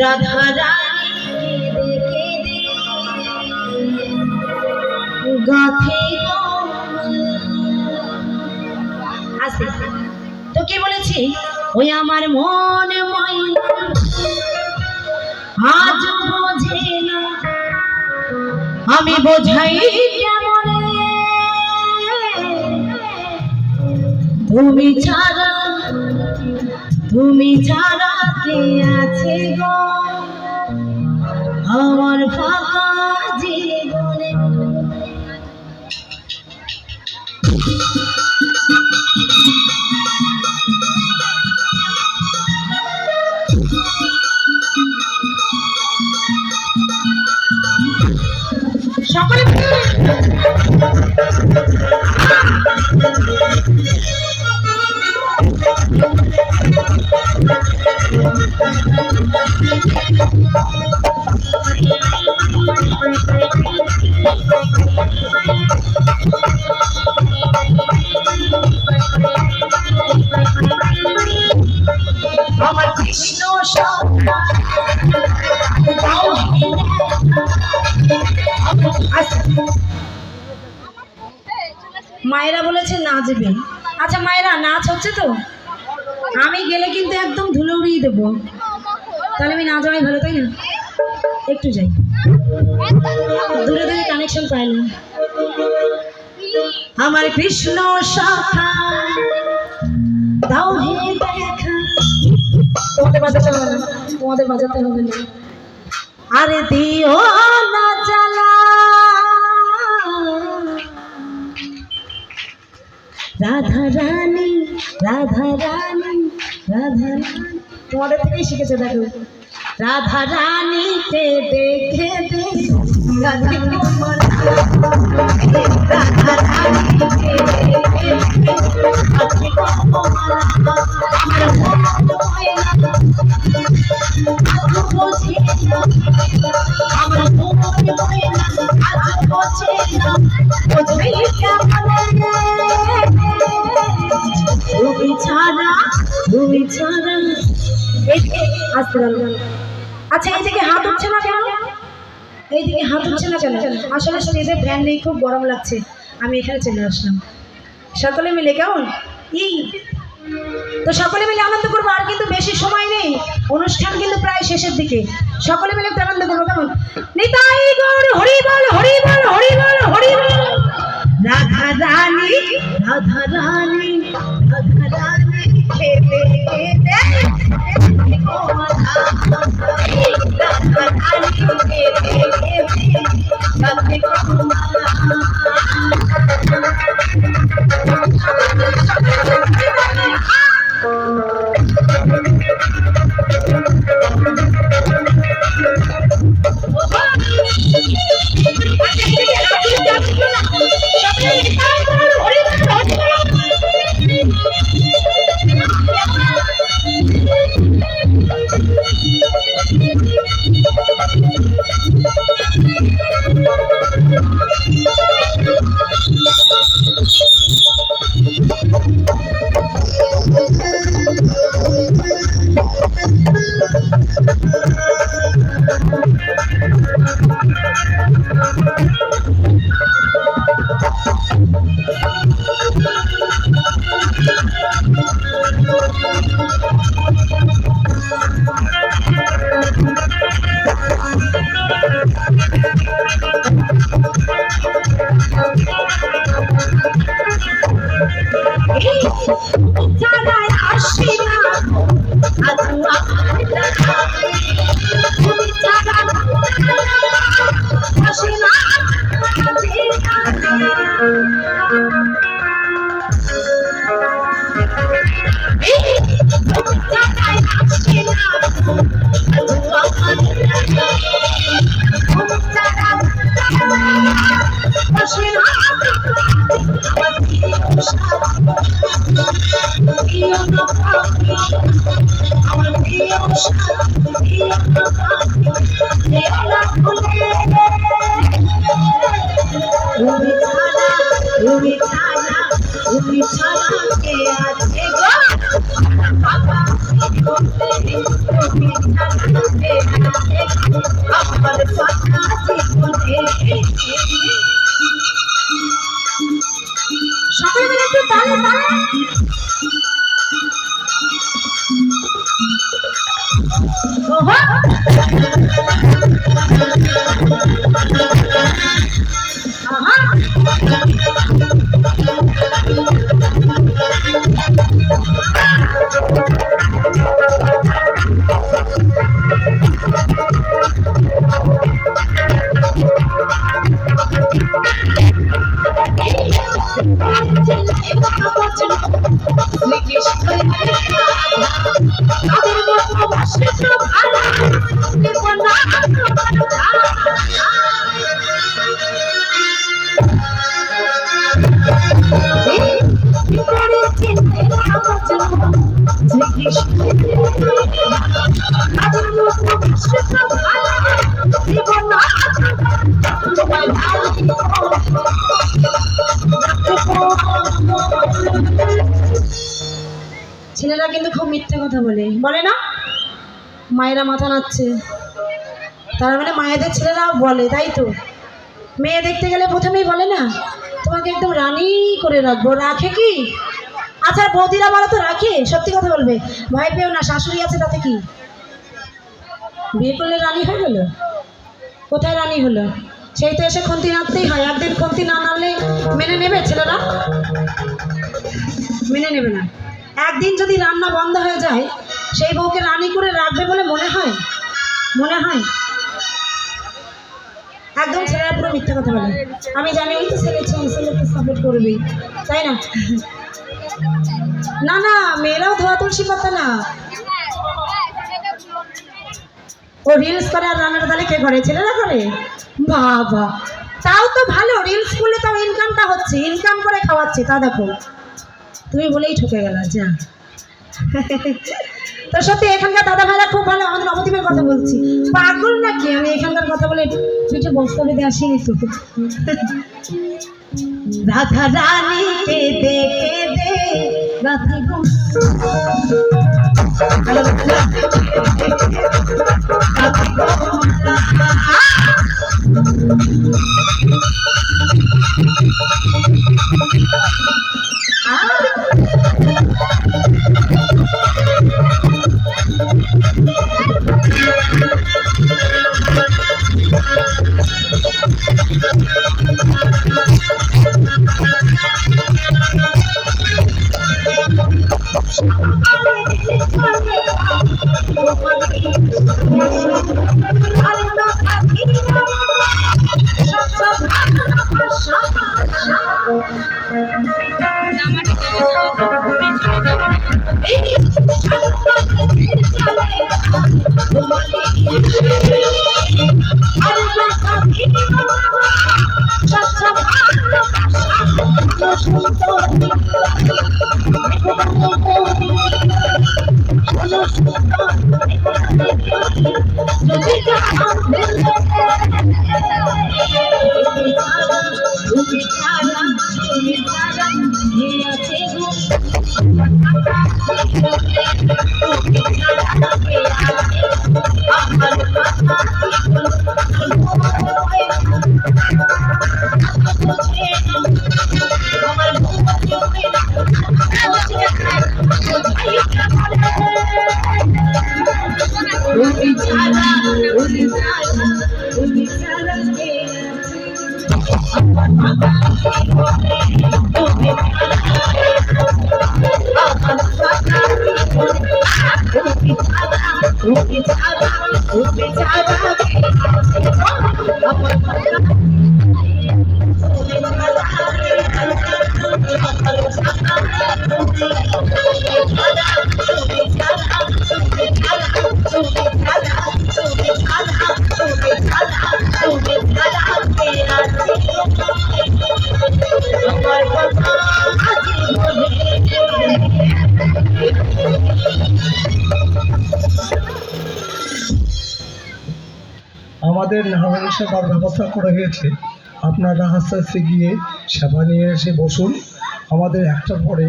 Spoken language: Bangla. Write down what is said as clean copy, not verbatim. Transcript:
রাধা রানী কেঁদে গাথে আস্তে তো কি বলেছি ওই আমার মন ময়না আজ বোঝে না আমি বোঝাই কেমন তুমি ছাড়া কে আছে গো আমার ফাঁকা জীবনে সকলে আমার কৃষ্ণ মায়েরা বলেছে নাচবে। আচ্ছা মায়েরা নাচ হচ্ছে তো, আমি গেলে কিন্তু একদম ধুলো উড়িয়ে দেবো, তাহলে আমি না যাওয়াই ভালো, তাই না? একটু যাই, দূরে দূরে কানেকশন পাইলাম। আমার কৃষ্ণ শাখা দাও হে দেখা, তোমাদের বাজাতে হবে না, তোমাদের বাজাতে হবে না। আরে দিও না জ্বালা রাধা রানী রাধা রানী রাধা রানী, তোমাদের থেকেই শিখেছে দেখো। রাধা রানীকে দেখে রাধা আচ্ছা এইদিকে হাত উঠছে না কেন? এইদিকে হাত উঠছে না কেন? আসলে স্টেজে ব্র্যান্ড নেই, খুব গরম লাগছে, আমি এখানে চলে আসলাম। সকলে মিলে কেমন তো সকলে মিলে আনন্দ করবো, আর কিন্তু বেশি সময় নেই, অনুষ্ঠান কিন্তু প্রায় শেষের দিকে। সকলে মিলে একটু আনন্দ করবো কেমন? নিতাই গৌর হরি বল হরি বল হরি বল হরি বল। রাধা রানী রাধা রানী রাধা রানী খেতে খেতে তুমি ছাড়া কে আছে গো সকলে মিলে একটু তালে তালে। ওহো আহা ছেলেরা কিন্তু খুব মিথ্যে কথা বলে, বলে না? মায়েরা মাথা নাড়ছে, তার মানে মায়েদের ছেলেরাও বলে, তাই তো? মেয়ে দেখতে গেলে প্রথমেই বলে না তোমাকে একদম রানী করে রাখবো, রাখে কি? আচ্ছা বৌদিরা বলো তো রাখে? সত্যি কথা বলবে, ভয় পেও না, শাশুড়ি আছে তাতে কি? বিয়ে করলে রানী হয়ে গেল? কোথায় রানী হলো? সেই তো এসে খন্তি নাড়তেই হয়, একদিন খন্তি না নাড়লে মেনে নেবে ছেলেরা? মেনে নেবে না। একদিন যদি রান্না বন্ধ হয়ে যায় সেই বউকে রানী করে রাখবে বলে মনে হয়? মনে হয়? একদম ছেলেরা পুরো মিথ্যা কথা বলে। আমি জানি ওই তো ছেলেকে সাপোর্ট করবেই, তাই না? না না, মেয়েরাও ধোয়া তুলসী পাতা না। ও রিলস করে আর রান্নাটা তাহলে কে করে? ছেলেরা করে? বাবা, তাও তো ভালো, রিলস করলে তাও ইনকামটা হচ্ছে, ইনকাম করে খাওয়াচ্ছে, তা দেখো। তুমি বলেই ঠকে গেল যা। তো সত্যি এখানকার দাদা ভাইরা খুব ভালো, আমাদের নবদ্বীপের কথা বলছি। পাগল নাকি আমি এখানকার কথা বলে পিঠে বস্তা বেঁধে আসিনি তো। রাধা রানীকে দেখে দে রাধা গো আমাদের নারায়ণ সেবার ব্যবস্থা করা হয়েছে, আপনারা আস্তে আস্তে গিয়ে সেবা নিয়ে এসে বসুন। আমাদের একটার পরে